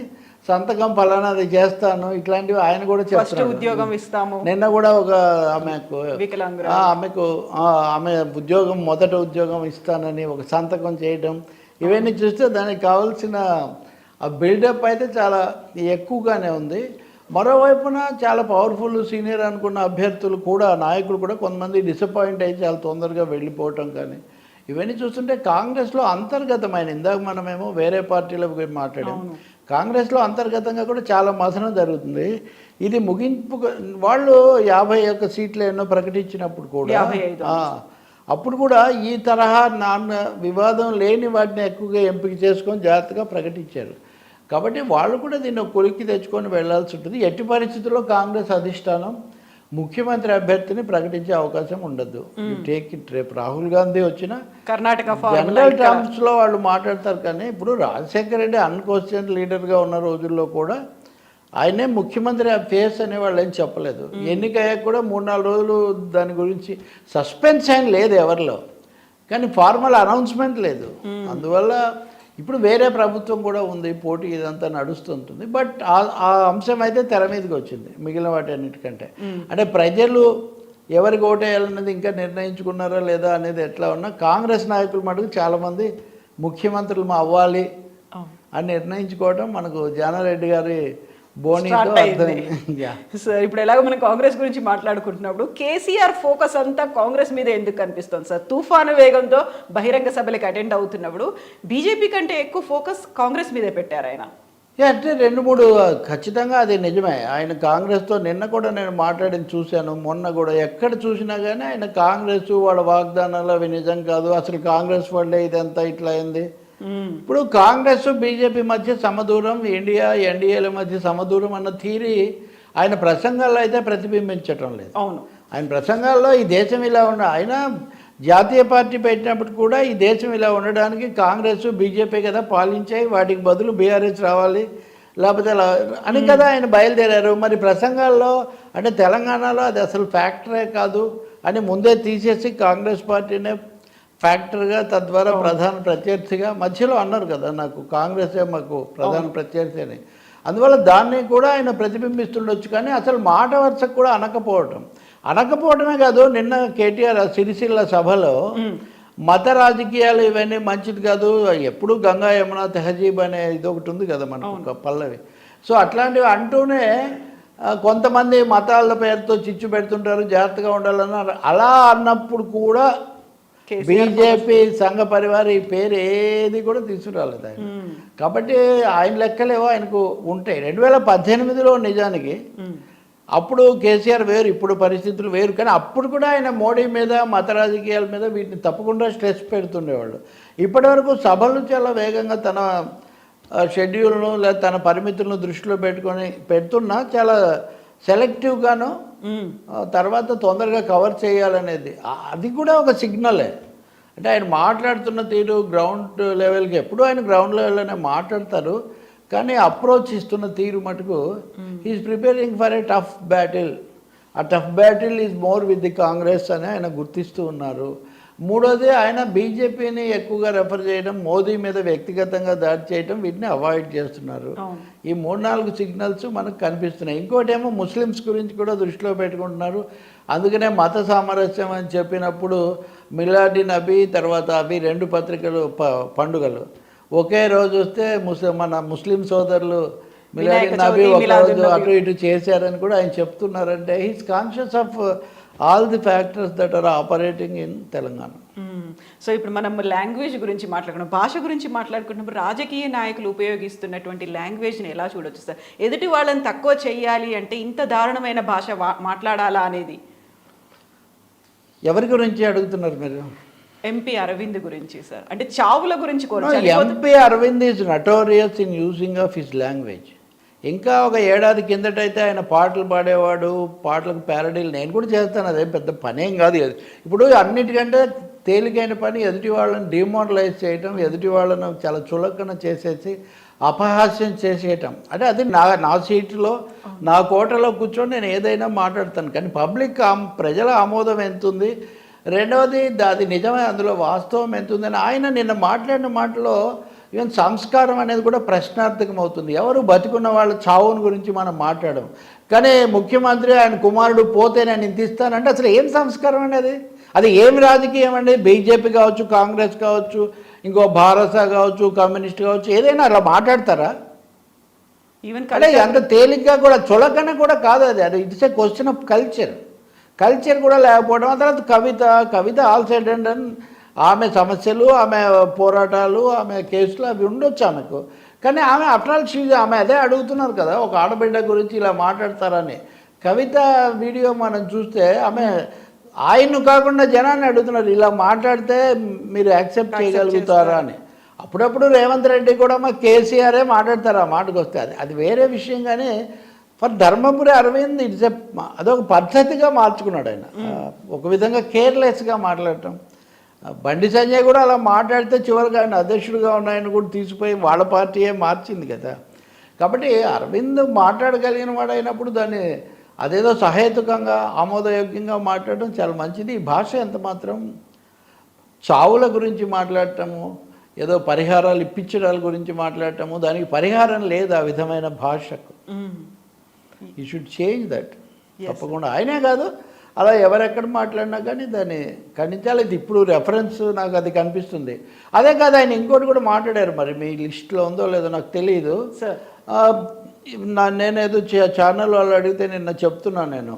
సంతకం ఫలానాది చేస్తాను ఇట్లాంటివి ఆయన కూడా చెప్తారు. ఉద్యోగం ఇస్తాము. నిన్న కూడా ఒక ఆమె ఉద్యోగం, మొదట ఉద్యోగం ఇస్తానని ఒక సంతకం చేయడం, ఇవన్నీ చూస్తే దానికి కావాల్సిన ఆ బిల్డప్ అయితే చాలా ఎక్కువగానే ఉంది. మరోవైపున చాలా పవర్ఫుల్ సీనియర్ అనుకున్న అభ్యర్థులు కూడా, నాయకులు కూడా కొంతమంది డిసప్పాయింట్ అయ్యి చాలా తొందరగా వెళ్ళిపోవటం కానీ ఇవన్నీ చూస్తుంటే కాంగ్రెస్లో అంతర్గతమైన, ఇందాక మనమేమో వేరే పార్టీల గురించి మాట్లాడాం, కాంగ్రెస్లో అంతర్గతంగా కూడా చాలా మసనం జరుగుతుంది. ఇది ముగింపు. వాళ్ళు 51 సీట్లు ఎన్నో ప్రకటించినప్పుడు కూడా, అప్పుడు కూడా ఈ తరహా వివాదం లేని వాటిని ఎక్కువగా ఎంపిక చేసుకొని జాగ్రత్తగా ప్రకటించారు. కాబట్టి వాళ్ళు కూడా దీన్ని కొలిక్కి తెచ్చుకొని వెళ్లాల్సి ఉంటుంది. ఎట్టి పరిస్థితుల్లో కాంగ్రెస్ అధిష్టానం ముఖ్యమంత్రి అభ్యర్థిని ప్రకటించే అవకాశం ఉండదు. Take it. రేపు రాహుల్ గాంధీ వచ్చిన కర్ణాటక జనరల్ టర్మ్స్లో వాళ్ళు మాట్లాడతారు, కానీ ఇప్పుడు రాజశేఖర రెడ్డి అన్క్వశ్చన్ లీడర్గా ఉన్న రోజుల్లో కూడా ఆయనే ముఖ్యమంత్రి ఫేస్ అనే వాళ్ళు ఏం చెప్పలేదు. ఎన్నికయ్యాక కూడా 3-4 రోజులు దాని గురించి సస్పెన్స్ అయిన లేదు ఎవరిలో, కానీ ఫార్మల్ అనౌన్స్మెంట్ లేదు. అందువల్ల ఇప్పుడు వేరే ప్రభుత్వం కూడా ఉంది, పోటీ ఇదంతా నడుస్తుంటుంది. బట్ ఆ అంశం అయితే తెర మీదకి వచ్చింది మిగిలిన వాటి అన్నిటికంటే. అంటే ప్రజలు ఎవరికి ఓటేయాలన్నది ఇంకా నిర్ణయించుకున్నారా లేదా అనేది ఎట్లా ఉన్నా, కాంగ్రెస్ నాయకులు మటుకు చాలామంది ముఖ్యమంత్రులు అవ్వాలి అని నిర్ణయించుకోవడం మనకు జానారెడ్డి గారి బోనీతో Start అయింది. అర్థమైంది. Yeah. సార్ ఇప్పుడు ఎలాగో మనం కాంగ్రెస్ గురించి మాట్లాడుకుంటున్నప్పుడు కేసీఆర్ ఫోకస్ అంతా కాంగ్రెస్ మీద ఎందుకు కనిపిస్తుంది సార్? తుఫాను వేగంతో బహిరంగ సభలకు అటెండ్ అవుతున్నప్పుడు బీజేపీ కంటే ఎక్కువ ఫోకస్ కాంగ్రెస్ మీదే పెట్టారు ఆయన. అంటే 2-3 ఖచ్చితంగా అది నిజమే. ఆయన కాంగ్రెస్తో నిన్న కూడా నేను మాట్లాడింది చూశాను, మొన్న కూడా ఎక్కడ చూసినా కానీ ఆయన కాంగ్రెస్ వాళ్ళ వాగ్దానాలు అవి నిజం కాదు, అసలు కాంగ్రెస్ వాళ్ళే ఇదంతా ఇట్లా అయింది. ఇప్పుడు కాంగ్రెస్ బీజేపీ మధ్య సమదూరం, ఇండియా ఎన్డీఏల మధ్య సమదూరం అన్న థీరీ ఆయన ప్రసంగాల్లో అయితే ప్రతిబింబించటం లేదు. అవును, ఆయన ప్రసంగాల్లో ఈ దేశం ఇలా ఆయన జాతీయ పార్టీ పెట్టినప్పుడు కూడా ఈ దేశం ఇలా ఉండడానికి కాంగ్రెస్ బీజేపీ కదా పాలించాయి, వాటికి బదులు బీఆర్ఎస్ రావాలి లేకపోతే అలా అని కదా ఆయన బయలుదేరారు. మరి ప్రసంగాల్లో అంటే తెలంగాణలో అది అసలు ఫ్యాక్టరే కాదు అని ముందే తీసేసి కాంగ్రెస్ పార్టీనే ఫ్యాక్టర్గా, తద్వారా ప్రధాన ప్రత్యర్థిగా మధ్యలో అన్నారు కదా, నాకు కాంగ్రెసే మాకు ప్రధాన ప్రత్యర్థి అని. అందువల్ల దాన్ని కూడా ఆయన ప్రతిబింబిస్తుండొచ్చు, కానీ అసలు మాట వరుసకు కూడా అనకపోవడమే కాదు. నిన్న కేటీఆర్ సిరిసిల్ల సభలో మత రాజకీయాలు ఇవన్నీ మంచిది కాదు, ఎప్పుడు గంగా యమున తెహజీబ్ అనే ఇది ఒకటి ఉంది కదా మనకు ఒక పల్లవి. సో అట్లాంటివి అంటూనే కొంతమంది మతాల పేరుతో చిచ్చు పెడుతుంటారు, జాగ్రత్తగా ఉండాలన్నారు. అలా అన్నప్పుడు కూడా బీజేపీ సంఘ పరివార్ ఈ పేరు ఏది కూడా తీసుకురాలేదు ఆయన. కాబట్టి ఆయన లెక్కలేవో ఆయనకు ఉంటాయి. 2018లో నిజానికి అప్పుడు కేసీఆర్ వేరు, ఇప్పుడు పరిస్థితులు వేరు, కానీ అప్పుడు కూడా ఆయన మోడీ మీద మత రాజకీయాల మీద వీటిని తప్పకుండా స్ట్రెస్ పెడుతుండేవాళ్ళు. ఇప్పటివరకు సభలు చాలా వేగంగా తన షెడ్యూల్ను లేదా తన పరిమితులను దృష్టిలో పెడుతున్నా చాలా సెలెక్టివ్గాను తర్వాత తొందరగా కవర్ చేయాలనేది అది కూడా ఒక సిగ్నలే. అంటే ఆయన మాట్లాడుతున్న తీరు గ్రౌండ్ లెవెల్కి ఎప్పుడు ఆయన గ్రౌండ్ లెవెల్లోనే మాట్లాడతారు, కానీ అప్రోచ్ ఇస్తున్న తీరు మటుకు is preparing for a tough battle. ఆ tough battle is more with the Congress అని ఆయన గుర్తిస్తూ ఉన్నారు. మూడోది ఆయన బీజేపీని ఎక్కువగా రెఫర్ చేయడం, మోదీ మీద వ్యక్తిగతంగా దాడి చేయడం, వీటిని అవాయిడ్ చేస్తున్నారు. ఈ 3-4 సిగ్నల్స్ మనకు కనిపిస్తున్నాయి. ఇంకోటి ఏమో ముస్లిమ్స్ గురించి కూడా దృష్టిలో పెట్టుకుంటున్నారు. అందుకనే మత సామరస్యం అని చెప్పినప్పుడు మిలాడి నబీ తర్వాత అవి 2 పత్రికలు పండుగలు ఒకే రోజు వస్తే మన ముస్లిం సోదరులు మిలాడి నబీ ఒక రోజు అటు ఇటు చేశారని కూడా ఆయన చెప్తున్నారంటే he's conscious of all the factors that are operating in Telangana. So ఇప్పుడు మనం లాంగ్వేజ్ గురించి మాట్లాడుకున్నాం, భాష గురించి మాట్లాడుకున్నప్పుడు రాజకీయ నాయకులు ఉపయోగిస్తున్నటువంటి లాంగ్వేజ్ని ఎలా చూడొచ్చు సార్? ఎదుటి వాళ్ళని తక్కువ చేయాలి అంటే ఇంత దారుణమైన భాష మాట్లాడాలా అనేది. ఎవరి గురించి అడుగుతున్నారు మీరు? ఎంపీ అరవింద్ గురించి సార్, అంటే చావుల గురించి MP Arvind is notorious in using of his language. ఇంకా ఒక ఏడాది కిందటైతే ఆయన పాటలు పాడేవాడు, పాటలకు ప్యారడీలు నేను కూడా చేస్తాను, అదేం పెద్ద పనేం కాదు. ఇప్పుడు అన్నిటికంటే తేలికైన పని ఎదుటి వాళ్ళని డిమోరలైజ్ చేయటం, ఎదుటి వాళ్ళను చాలా చులకన చేసేసి అపహాస్యం చేసేయటం. అంటే అది నా సీట్లో నా కోటలో కూర్చొని నేను ఏదైనా మాట్లాడతాను, కానీ పబ్లిక్ ప్రజల ఆమోదం ఎంతుంది, రెండవది అది నిజమే, అందులో వాస్తవం ఎంతుందని ఆయన నిన్న మాట్లాడిన మాటలో ఈవెన్ సంస్కారం అనేది కూడా ప్రశ్నార్థకం అవుతుంది. ఎవరు బతికున్న వాళ్ళ చావుని గురించి మనం మాట్లాడడం, కానీ ముఖ్యమంత్రి ఆయన కుమారుడు పోతే నేను ఇంత ఇస్తానంటే అసలు ఏం సంస్కారం అనేది? అది ఏమి రాజకీయం అండి? బీజేపీ కావచ్చు, కాంగ్రెస్ కావచ్చు, ఇంకో భారత కావచ్చు, కమ్యూనిస్ట్ కావచ్చు, ఏదైనా అలా మాట్లాడతారా? అంటే అంత తేలిగ్గా కూడా చులకన కూడా కాదు అది it's a question of culture కూడా లేకపోవడం. ఆ తర్వాత కవిత ఆల్ సైడ్ అండ్ ఆమె సమస్యలు, ఆమె పోరాటాలు, ఆమె కేసులు అవి ఉండొచ్చు ఆమెకు, కానీ ఆమె అఫ్టర్ ఆమె అదే అడుగుతున్నారు కదా, ఒక ఆడబిడ్డ గురించి ఇలా మాట్లాడతారని. కవిత వీడియో మనం చూస్తే ఆమె ఆయన్ను కాకుండా జనాన్ని అడుగుతున్నారు, ఇలా మాట్లాడితే మీరు యాక్సెప్ట్ చేయగలుగుతారా అని. అప్పుడప్పుడు రేవంత్ రెడ్డి కూడా మా కేసీఆరే మాట్లాడతారు ఆ మాటకు వస్తే, అది వేరే విషయం. కానీ ఫర్ ధర్మపురి అరవింద్ ఇట్స్ అదొక పద్ధతిగా మార్చుకున్నాడు ఆయన, ఒక విధంగా కేర్లెస్గా మాట్లాడటం. బండి సంజయ్ కూడా అలా మాట్లాడితే చివరికి ఆయన అధ్యక్షుడిగా ఉన్నాయని కూడా తీసిపోయి వాళ్ళ పార్టీయే మార్చింది కదా. కాబట్టి అరవింద్ మాట్లాడగలిగిన వాడు అయినప్పుడు దాన్ని అదేదో సహేతుకంగా ఆమోదయోగ్యంగా మాట్లాడడం చాలా మంచిది. ఈ భాష ఎంత మాత్రం చావుల గురించి మాట్లాడటము, ఏదో పరిహారాలు ఇప్పించడాల గురించి మాట్లాడటము, దానికి పరిహారం లేదు ఆ విధమైన భాషకు. You should change that. తప్పకుండా ఆయనే కాదు, అలా ఎవరెక్కడ మాట్లాడినా కానీ దాన్ని ఖండించాలి. ఇది ఇప్పుడు రెఫరెన్స్ నాకు అది కనిపిస్తుంది. అదే కాదు, ఆయన ఇంకోటి కూడా మాట్లాడారు, మరి మీ లిస్ట్లో ఉందో లేదో నాకు తెలియదు. నేనేదో ఛానల్ వాళ్ళు అడిగితే నిన్న చెప్తున్నాను నేను,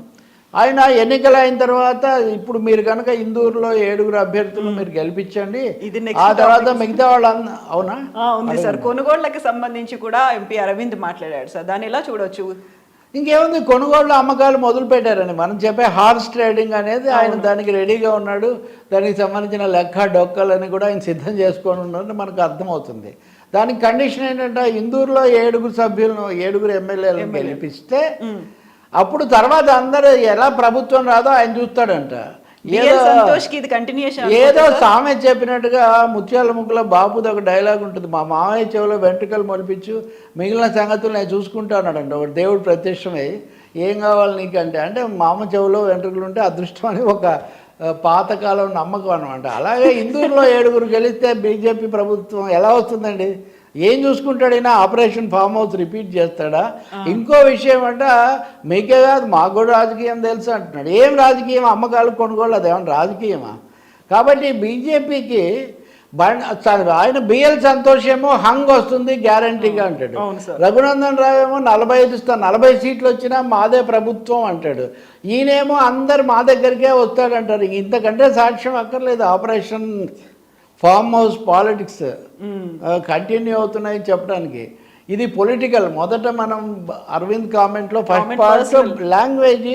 ఆయన ఎన్నికలు అయిన తర్వాత ఇప్పుడు మీరు కనుక ఇందూరులో 7 అభ్యర్థులు మీరు గెలిపించండి, ఇది ఆ తర్వాత మిగతా వాళ్ళు అవునా ఉంది సార్. కొనుగోళ్లకి సంబంధించి కూడా ఎంపీ అరవింద్ మాట్లాడాడు సార్, దాన్ని ఎలా చూడొచ్చు? ఇంకేముంది, కొనుగోళ్ళు అమ్మకాలు మొదలు పెట్టారని మనం చెప్పే హార్స్ ట్రేడింగ్ అనేది ఆయన దానికి రెడీగా ఉన్నాడు. దానికి సంబంధించిన లెక్క డొక్కలని కూడా ఆయన సిద్ధం చేసుకొని ఉన్నారని మనకు అర్థమవుతుంది. దానికి కండిషన్ ఏంటంటే ఇందూరులో 7 సభ్యులను 7 ఎమ్మెల్యేలను గెలిపిస్తే అప్పుడు తర్వాత అందరూ ఎలా ప్రభుత్వం రాదో ఆయన చూస్తాడంట. ఏదో సామెత చెప్పినట్టుగా ముత్యాల ముగ్గుల బాబుది ఒక డైలాగ్ ఉంటుంది, మా మామయ్య చెవిలో వెంట్రుకలు మొలిపించు మిగిలిన సంగతులు నేను చూసుకుంటా అన్నాడంట. ఒక దేవుడు ప్రత్యక్షమై ఏం కావాలి నీకంటే, అంటే మామ చెవిలో వెంట్రుకలు ఉంటే అదృష్టం అని ఒక పాతకాలం నమ్మకం అనమాట. అలాగే ఇందూరులో 7 గెలిస్తే బీజేపీ ప్రభుత్వం ఎలా వస్తుందండి? ఏం చూసుకుంటాడు ఈయన? ఆపరేషన్ ఫామ్ హౌస్ రిపీట్ చేస్తాడా? ఇంకో విషయం అంట, మీకే కాదు మాకు కూడా రాజకీయం తెలుసు అంటున్నాడు. ఏం రాజకీయం? అమ్మకాలు కొనుగోలు అదేమన్నా రాజకీయమా? కాబట్టి బీజేపీకి ఆయన బిఎల్ సంతోష్ ఏమో హంగ్ వస్తుంది గ్యారంటీగా అంటాడు, రఘునందన్ రావు ఏమో 40 సీట్లు వచ్చినా మాదే ప్రభుత్వం అంటాడు. ఈయనేమో అందరు మా దగ్గరికే వస్తాడంటారు. ఇంతకంటే సాక్ష్యం అక్కర్లేదు. Operation farm house politics continue అవుతున్నాయి చెప్పడానికి. ఇది పొలిటికల్. మొదట మనం అరవింద్ కామెంట్లో ఫస్ట్ పార్ట్ లాంగ్వేజ్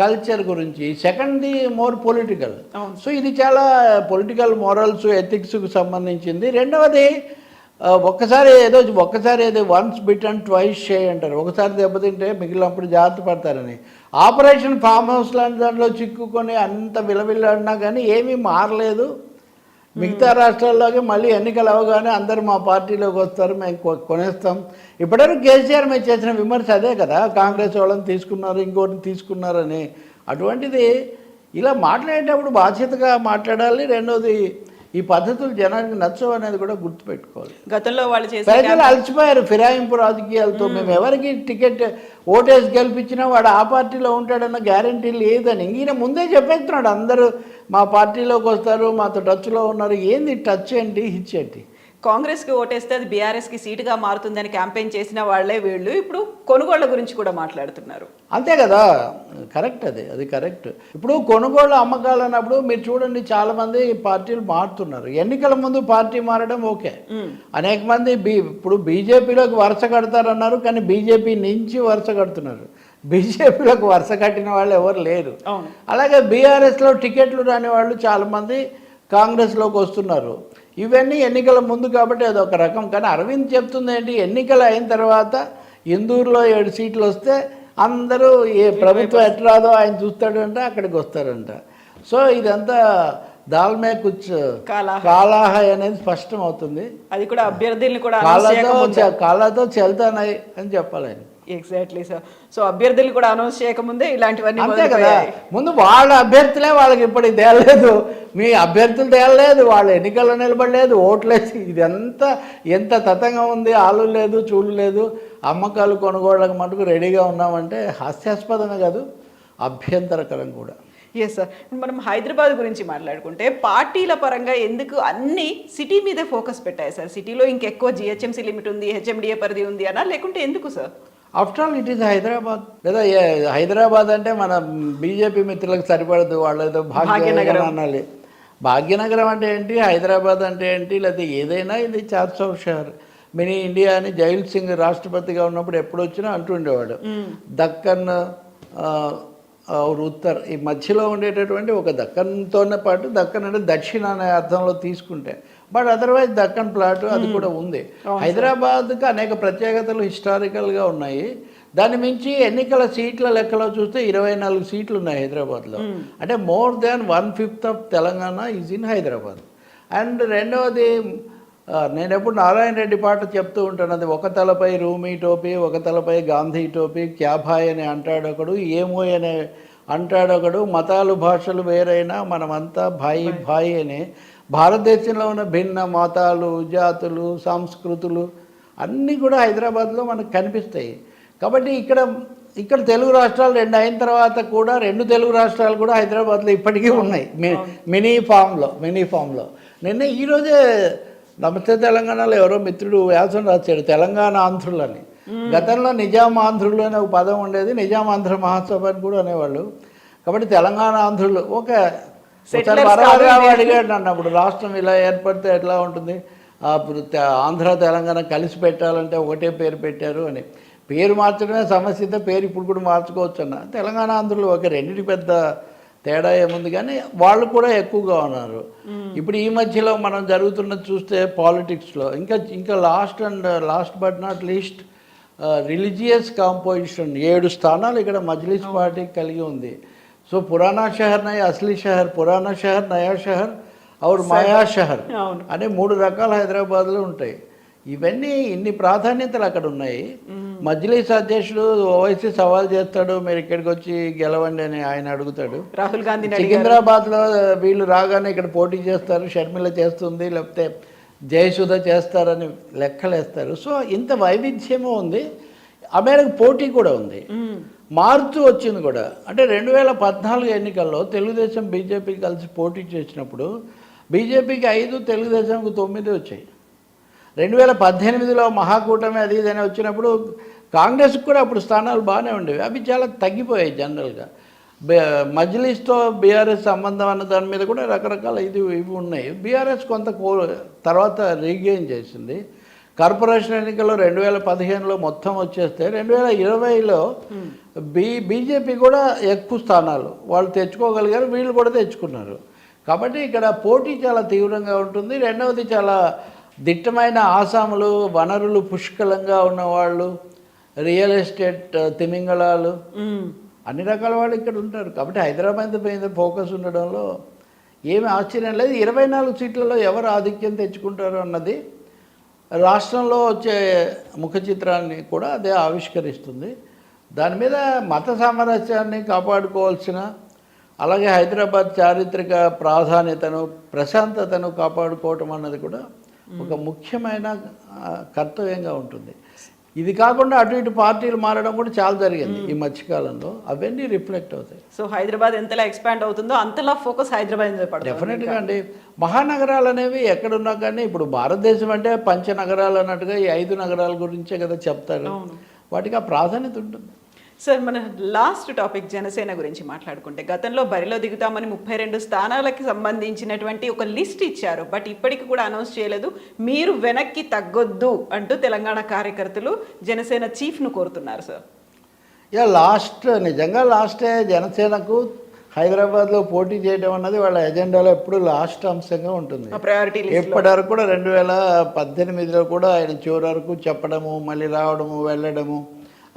కల్చర్ గురించి, సెకండ్ది మోర్ పొలిటికల్. సో ఇది చాలా పొలిటికల్ మోరల్స్ ఎథిక్స్కు సంబంధించింది. రెండవది ఒక్కసారి ఏదో వన్స్ బిటన్ ట్వైస్ షై అంటారు. ఒకసారి దెబ్బతింటే మిగిలినప్పుడు జాగ్రత్త పడతారని. ఆపరేషన్ ఫామ్ హౌస్ లాంటి దాంట్లో చిక్కుకొని అంత విలవిల్లాడినా కానీ ఏమీ మారలేదు. మిగతా రాష్ట్రాల్లోకి మళ్ళీ ఎన్నికలు అవగానే అందరూ మా పార్టీలోకి వస్తారు, మేము కొనేస్తాం. ఇప్పటివరకు కేసీఆర్ మీద చేసిన విమర్శ అదే కదా, కాంగ్రెస్ వాళ్ళని తీసుకున్నారు ఇంకోటిని తీసుకున్నారని. అటువంటిది ఇలా మాట్లాడేటప్పుడు బాధ్యతగా మాట్లాడాలి. రెండోది ఈ పద్ధతులు జనానికి నచ్చవు అనేది కూడా గుర్తుపెట్టుకోవాలి. గతంలో వాళ్ళు ప్రజలు అలసిపోయారు ఫిరాయింపు రాజకీయాలతో. మేము ఎవరికి టికెట్ ఓటేసి గెలిపించినా వాడు ఆ పార్టీలో ఉంటాడన్న గ్యారంటీ లేదని ఈయన ముందే చెప్పేస్తున్నాడు. అందరూ మా పార్టీలోకి వస్తారు, మాతో టచ్లో ఉన్నారు. ఏంది టచ్ ఏంటి, హిచ్ ఏంటి? కాంగ్రెస్కి ఓటేస్తే అది బీఆర్ఎస్కి సీటుగా మారుతుందని క్యాంపెయిన్ చేసిన వాళ్ళే వీళ్ళు ఇప్పుడు కొనుగోళ్ల గురించి కూడా మాట్లాడుతున్నారు. అంతే కదా, కరెక్ట్. అది కరెక్ట్. ఇప్పుడు కొనుగోళ్ళు అమ్మకాలు అన్నప్పుడు మీరు చూడండి, చాలామంది పార్టీలు మారుతున్నారు. ఎన్నికల ముందు పార్టీ మారడం ఓకే. అనేక మంది ఇప్పుడు బీజేపీలోకి వరుస కడతారన్నారు, కానీ బీజేపీ నుంచి వరుస కడుతున్నారు. బీజేపీలోకి వరుస కట్టిన వాళ్ళు ఎవరు లేరు. అలాగే బీఆర్ఎస్లో టికెట్లు రాని వాళ్ళు చాలామంది కాంగ్రెస్లోకి వస్తున్నారు. ఇవన్నీ ఎన్నికల ముందు కాబట్టి అదొక రకం. కానీ అరవింద్ చెప్తుంది ఏంటి, ఎన్నికలు అయిన తర్వాత ఇందూరులో 7 సీట్లు వస్తే అందరూ ఏ ప్రభుత్వం ఎట్లాదో ఆయన చూస్తాడంట, అక్కడికి వస్తారంట. సో ఇదంతా దాల్మే కుచ్ కాలాహ అనేది స్పష్టం అవుతుంది. అది కూడా అభ్యర్థుల్ని కూడా కాలాతో చెల్తానాయి అని చెప్పాలి ఆయన. Exactly sir. సో అభ్యర్థులు కూడా అనౌన్స్ చేయకముందే ఇలాంటివన్నీ అంతే కదా. ముందు వాళ్ళ అభ్యర్థులే వాళ్ళకి ఇప్పటికి తేలలేదు, మీ అభ్యర్థులు తేలలేదు, వాళ్ళు ఎన్నికల్లో నిలబడలేదు, ఓట్లేసి ఇదంతా ఎంత తతంగా ఉంది. ఆలు లేదు, చూలు లేదు, అమ్మకాలు కొనుగోళ్ళకి మటుకు రెడీగా ఉన్నామంటే హాస్యాస్పదమే కాదు, అభ్యంతరకరం కూడా. Yes sir. మనం హైదరాబాద్ గురించి మాట్లాడుకుంటే పార్టీల పరంగా ఎందుకు అన్ని సిటీ మీదే ఫోకస్ పెట్టాయి సార్? సిటీలో ఇంకెక్కువ జిహెచ్ఎంసీ లిమిట్ ఉంది, హెచ్ఎండిఏ పరిధి ఉంది అనా, లేకుంటే ఎందుకు sir? After all it is Hyderabad. లేదా హైదరాబాద్ అంటే మన బీజేపీ మిత్రులకు సరిపడదు, వాళ్ళు ఏదో భాగ్యనగరం అనాలి. భాగ్యనగరం అంటే ఏంటి, హైదరాబాద్ అంటే ఏంటి, లేదా ఏదైనా ఇది చార్ చౌక్ షహర్, మినీ ఇండియా అని జైల్ సింగ్ రాష్ట్రపతిగా ఉన్నప్పుడు ఎప్పుడు వచ్చినా అంటుండేవాడు. దక్కన్ ఉత్తర్ ఈ మధ్యలో ఉండేటటువంటి ఒక దక్కన్తోనే పాటు, దక్కన్ అంటే దక్షిణ అనే అర్థంలో తీసుకుంటే, బట్ అదర్వైజ్ దక్కన్ ప్లాట్ అది కూడా ఉంది. హైదరాబాద్కి అనేక ప్రత్యేకతలు హిస్టారికల్గా ఉన్నాయి. దాన్ని మించి ఎన్నికల సీట్ల లెక్కలో చూస్తే 24 సీట్లు ఉన్నాయి హైదరాబాద్లో. అంటే more than 1/5 of Telangana is in Hyderabad. And రెండవది, నేను ఎప్పుడు నారాయణ రెడ్డి పాట చెప్తూ ఉంటాను, అది ఒక తలపై రూమీ టోపీ, ఒక తలపై గాంధీ టోపీ, క్యాభాయ్ అని అంటాడొకడు, ఏమో అని అంటాడొకడు, మతాలు భాషలు వేరైనా మనమంతా భాయి భాయి అని. భారతదేశంలో ఉన్న భిన్న మతాలు, జాతులు, సంస్కృతులు అన్నీ కూడా హైదరాబాద్లో మనకు కనిపిస్తాయి. కాబట్టి ఇక్కడ తెలుగు రాష్ట్రాలు 2 అయిన తర్వాత కూడా 2 తెలుగు రాష్ట్రాలు కూడా హైదరాబాద్లో ఇప్పటికీ ఉన్నాయి మినీ ఫామ్లో. ఈరోజే నమస్తే తెలంగాణలో ఎవరో మిత్రుడు వ్యాసం రాశాడు, తెలంగాణ ఆంధ్రులని. గతంలో నిజామాంధ్రులు అనే ఒక పదం ఉండేది, నిజామాంధ్ర మహాసభ అని కూడా అనేవాళ్ళు. కాబట్టి తెలంగాణ ఆంధ్రులు వరవరరావు అడిగాడు నన్ను అప్పుడు, రాష్ట్రం ఇలా ఏర్పడితే ఎట్లా ఉంటుంది, ఆంధ్ర తెలంగాణ కలిసి పెట్టాలంటే ఒకటే పేరు పెట్టారు అని. పేరు మార్చడమే సమస్యతో పేరు ఇప్పుడు కూడా మార్చుకోవచ్చు అన్న. తెలంగాణ ఆంధ్రులు ఒక రెండింటి పెద్ద తేడా ఏముంది, కానీ వాళ్ళు కూడా ఎక్కువగా ఉన్నారు. ఇప్పుడు ఈ మధ్యలో మనం జరుగుతున్నది చూస్తే పాలిటిక్స్లో ఇంకా last but not least religious composition 7 స్థానాలు ఇక్కడ మజ్లిస్ పార్టీ కలిగి ఉంది. సో పురాణా షహర్ నయ అసలీ షహర్, పురాణా షహర్, నయా షహర్ और మాయా షహర్ అనే 3 రకాలు హైదరాబాద్లో ఉంటాయి. ఇవన్నీ ఇన్ని ప్రాధాన్యతలు అక్కడ ఉన్నాయి. మజ్లిస్ అధ్యక్షుడు ఓవైసీ సవాల్ చేస్తాడు, మీరు ఇక్కడికి వచ్చి గెలవండి అని ఆయన అడుగుతాడు. రాహుల్ గాంధీ సికింద్రాబాద్లో వీళ్ళు రాగానే ఇక్కడ పోటీ చేస్తారు, షర్మిల చేస్తుంది, లేకపోతే జయసుధ చేస్తారని లెక్కలేస్తారు. సో ఇంత వైవిధ్యము ఉంది. అమెరికా పోటీ కూడా ఉంది, మారుతూ వచ్చింది కూడా. అంటే 2014 ఎన్నికల్లో తెలుగుదేశం బీజేపీ కలిసి పోటీ చేసినప్పుడు బీజేపీకి 5, తెలుగుదేశంకు 9 వచ్చాయి. 2018లో మహాకూటమి అది ఇదని వచ్చినప్పుడు కాంగ్రెస్కి కూడా అప్పుడు స్థానాలు బాగానే ఉండేవి, అవి చాలా తగ్గిపోయాయి. జనరల్గా మజ్లిస్తో బీఆర్ఎస్ సంబంధం అన్న దాని మీద కూడా రకరకాల ఇవి ఉన్నాయి. బీఆర్ఎస్ కొంత తర్వాత రీగెయిన్ చేసింది. కార్పొరేషన్ ఎన్నికల్లో 2015లో మొత్తం వచ్చేస్తే 2020లో బీజేపీ కూడా ఎక్కువ స్థానాలు వాళ్ళు తెచ్చుకోగలిగారు, వీళ్ళు కూడా తెచ్చుకున్నారు. కాబట్టి ఇక్కడ పోటీ చాలా తీవ్రంగా ఉంటుంది. రెండవది చాలా దిట్టమైన ఆసాములు, వనరులు పుష్కలంగా ఉన్నవాళ్ళు, రియల్ ఎస్టేట్ తిమింగళాలు, అన్ని రకాల వాళ్ళు ఇక్కడ ఉంటారు. కాబట్టి హైదరాబాద్ మీద ఫోకస్ ఉండడంలో ఏమి ఆశ్చర్యం లేదు. 24 సీట్లలో ఎవరు ఆధిక్యం తెచ్చుకుంటారు అన్నది రాష్ట్రంలో వచ్చే ముఖ చిత్రాన్ని కూడా అదే ఆవిష్కరిస్తుంది. దాని మీద మత సామరస్యాన్ని కాపాడుకోవాల్సిన, అలాగే హైదరాబాద్ చారిత్రక ప్రాధాన్యతను, ప్రశాంతతను కాపాడుకోవటం అన్నది కూడా ఒక ముఖ్యమైన కర్తవ్యంగా ఉంటుంది. ఇది కాకుండా అటు ఇటు పార్టీలు మారడం కూడా చాలా జరిగింది ఈ మధ్యకాలంలో, అవన్నీ రిఫ్లెక్ట్ అవుతాయి. సో హైదరాబాద్ ఎంతలా ఎక్స్పాండ్ అవుతుందో అంతలా ఫోకస్ హైదరాబాద్ మీద పడుతుంది. డెఫినెట్గా అండి. మహానగరాలు అనేవి ఎక్కడున్నా కానీ, ఇప్పుడు భారతదేశం అంటే పంచనగరాలు అన్నట్టుగా ఈ 5 నగరాల గురించే కదా చెప్తారు, వాటికి ఆ ప్రాధాన్యత ఉంటుంది. సార్, మన లాస్ట్ టాపిక్ జనసేన గురించి మాట్లాడుకుంటే, గతంలో బరిలో దిగుతామని 32 స్థానాలకి సంబంధించినటువంటి ఒక లిస్ట్ ఇచ్చారు, బట్ ఇప్పటికి కూడా అనౌన్స్ చేయలేదు. మీరు వెనక్కి తగ్గొద్దు అంటూ తెలంగాణ కార్యకర్తలు జనసేన చీఫ్ను కోరుతున్నారు సార్. నిజంగా లాస్టే జనసేనకు హైదరాబాద్లో పోటీ చేయడం అన్నది వాళ్ళ ఎజెండాలో ఎప్పుడు లాస్ట్ అంశంగా ఉంటుంది. ఎప్పటి వరకు కూడా 2018లో కూడా ఆయన చివరి వరకు చెప్పడము, మళ్ళీ రావడము, వెళ్ళడము,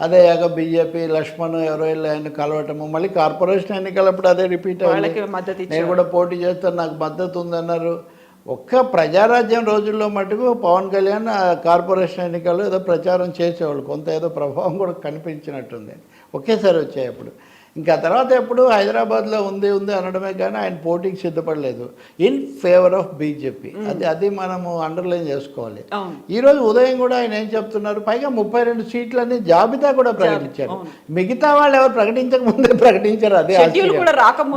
అదే బీజేపీ లక్ష్మణ్ ఎవరో వెళ్ళి ఆయన కలవటము, మళ్ళీ కార్పొరేషన్ ఎన్నికలప్పుడు అదే రిపీట్ అయ్యింది. నేను కూడా పోటీ చేస్తాను, నాకు మద్దతు ఉందన్నారు. ఒక్క ప్రజారాజ్యం రోజుల్లో మటుకు పవన్ కళ్యాణ్ కార్పొరేషన్ ఎన్నికల్లో ఏదో ప్రచారం చేసేవాళ్ళు, కొంత ఏదో ప్రభావం కూడా కనిపించినట్టుంది. ఒకేసారి వచ్చాయి అప్పుడు. ఇంకా తర్వాత ఎప్పుడు హైదరాబాద్లో ఉంది అనడమే కానీ ఆయన పోటీకి సిద్ధపడలేదు ఇన్ ఫేవర్ ఆఫ్ బీజేపీ. అది మనము అండర్లైన్ చేసుకోవాలి. ఈరోజు ఉదయం కూడా ఆయన ఏం చెప్తున్నారు, పైగా 32 సీట్లని జాబితా కూడా ప్రకటించారు. మిగతా వాళ్ళు ఎవరు ప్రకటించక ముందే ప్రకటించారు. అదే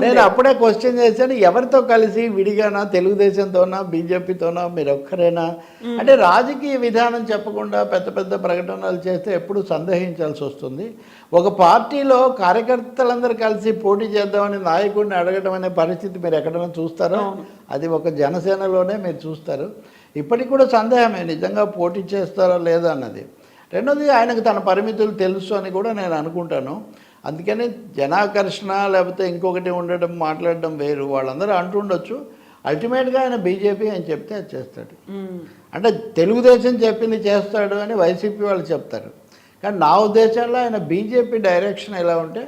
నేను అప్పుడే క్వశ్చన్ చేశాను, ఎవరితో కలిసి విడిగానా, తెలుగుదేశంతోనా, బీజేపీతోనా, మీరు ఒక్కరేనా అంటే. రాజకీయ విధానం చెప్పకుండా పెద్ద పెద్ద ప్రకటనలు చేస్తే ఎప్పుడు సందేహించాల్సి వస్తుంది. ఒక పార్టీలో కార్యకర్తలందరూ కలిసి పోటీ చేద్దామని నాయకుడిని అడగడం అనే పరిస్థితి మీరు ఎక్కడైనా చూస్తారో, అది ఒక జనసేనలోనే మీరు చూస్తారు. ఇప్పటికి కూడా సందేహమే, నిజంగా పోటీ చేస్తారా లేదా అన్నది. రెండోది, ఆయనకు తన పరిమితులు తెలుసు అని కూడా నేను అనుకుంటాను. అందుకని జనాకర్షణ లేకపోతే ఇంకొకటి ఉండడం, మాట్లాడడం వేరు. వాళ్ళందరూ అంటుండొచ్చు, అల్టిమేట్గా ఆయన బీజేపీ అని చెప్తే అది చేస్తాడు. అంటే తెలుగుదేశం చెప్పింది చేస్తాడు అని వైసీపీ వాళ్ళు చెప్తారు, కానీ నా ఉద్దేశంలో ఆయన బీజేపీ డైరెక్షన్ ఎలా ఉంటే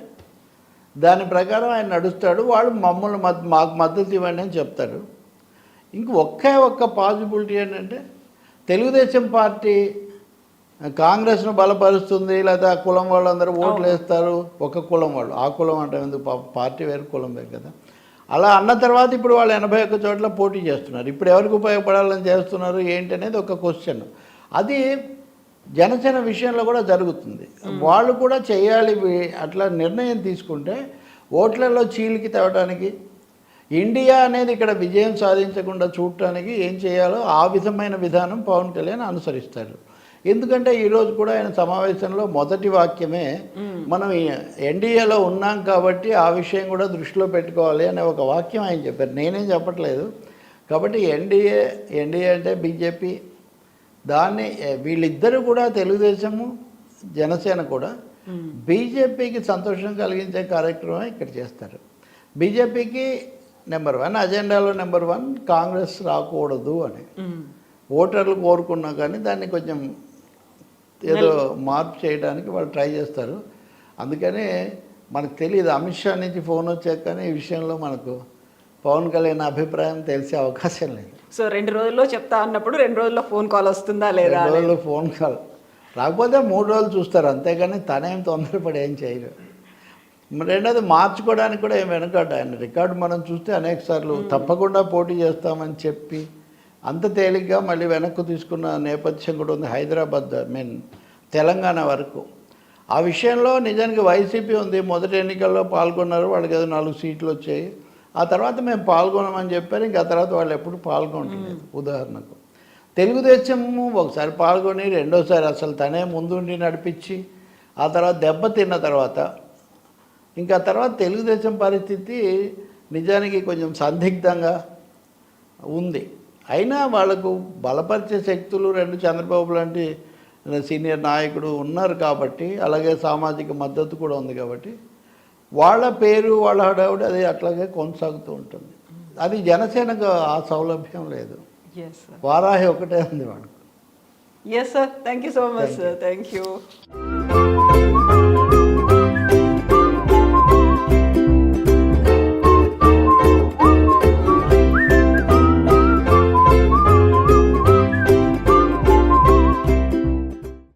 దాని ప్రకారం ఆయన నడుస్తాడు. వాళ్ళు మమ్మల్ని మాకు మద్దతు ఇవ్వండి అని చెప్తారు. ఒక్క పాసిబిలిటీ ఏంటంటే, తెలుగుదేశం పార్టీ కాంగ్రెస్ను బలపరుస్తుంది, లేదా ఆ కులం వాళ్ళందరూ ఓట్లు వేస్తారు, ఒక కులం వాళ్ళు, ఆ కులం అంటే ఎందుకు, పార్టీ వేరు కులం వేరు కదా. అలా అన్న తర్వాత ఇప్పుడు వాళ్ళు 81 చోట్ల పోటీ చేస్తున్నారు. ఇప్పుడు ఎవరికి ఉపయోగపడాలని చేస్తున్నారు ఏంటి అనేది ఒక క్వశ్చన్. అది జనసేన విషయంలో కూడా జరుగుతుంది. వాళ్ళు కూడా చేయాలి. అట్లా నిర్ణయం తీసుకుంటే ఓట్లలో చీలికి తేవడానికి, ఇండియా అనేది ఇక్కడ విజయం సాధించకుండా చూడటానికి ఏం చేయాలో ఆ విధమైన విధానం పవన్ కళ్యాణ్ అనుసరిస్తారు. ఎందుకంటే ఈరోజు కూడా ఆయన సమావేశంలో మొదటి వాక్యమే మనం ఎన్డీఏలో ఉన్నాం కాబట్టి ఆ విషయం కూడా దృష్టిలో పెట్టుకోవాలి అనే ఒక వాక్యం ఆయన చెప్పారు. నేనేం చెప్పట్లేదు. కాబట్టి ఎన్డీఏ అంటే బీజేపీ, దాన్ని వీళ్ళిద్దరూ కూడా తెలుగుదేశము జనసేన కూడా బీజేపీకి సంతోషం కలిగించే కార్యక్రమం ఇక్కడ చేస్తారు. బీజేపీకి నెంబర్ 1 అజెండాలో నెంబర్ 1 కాంగ్రెస్ రాకూడదు అని ఓటర్లు కోరుకున్నా కానీ దాన్ని కొంచెం ఏదో మార్పు చేయడానికి వాళ్ళు ట్రై చేస్తారు. అందుకని మనకు తెలియదు, అమిత్ షా నుంచి ఫోన్ వచ్చాక కానీ ఈ విషయంలో మనకు పవన్ కళ్యాణ్ అభిప్రాయం తెలిసే అవకాశం లేదు. సో 2 రోజుల్లో చెప్తా అన్నప్పుడు 2 రోజుల్లో ఫోన్ కాల్ వస్తుందా లేదా? 2 రోజుల్లో ఫోన్ కాల్ రాకపోతే 3 రోజులు చూస్తారు అంతేగాని తనేం తొందరపడి ఏం చేయరు. రెండోది మార్చుకోవడానికి కూడా ఏం వెనకాడు. ఆయన రికార్డు మనం చూస్తే అనేక సార్లు తప్పకుండా పోటీ చేస్తామని చెప్పి అంత తేలిగ్గా మళ్ళీ వెనక్కు తీసుకున్న నేపథ్యం కూడా ఉంది. హైదరాబాద్ తెలంగాణ వరకు ఆ విషయంలో నిజానికి వైసీపీ ఉంది. మొదటి ఎన్నికల్లో పాల్గొన్నారు, వాళ్ళకి ఏదో 4 సీట్లు వచ్చాయి. ఆ తర్వాత మేము పాల్గొనమని చెప్పారు. ఇంకా తర్వాత వాళ్ళు ఎప్పుడు పాల్గొనట్లేదు. ఉదాహరణకు తెలుగుదేశము ఒకసారి పాల్గొని రెండోసారి అసలు తనే ముందుండి నడిపించి ఆ తర్వాత దెబ్బతిన్న తర్వాత ఇంకా తర్వాత తెలుగుదేశం పరిస్థితి నిజానికి కొంచెం సందిగ్ధంగా ఉంది. అయినా వాళ్ళకు బలపరిచే శక్తులు 2 చంద్రబాబు లాంటి సీనియర్ నాయకుడు ఉన్నారు కాబట్టి, అలాగే సామాజిక మద్దతు కూడా ఉంది కాబట్టి వాళ్ళ పేరు వాళ్ళ హడావుడి అది అట్లాగే కొనసాగుతూ ఉంటుంది. అది జనసేనకు ఆ సౌలభ్యం లేదు. వారాహి ఒకటే ఉంది వాడు. Yes sir, thank you so much sir, thank you.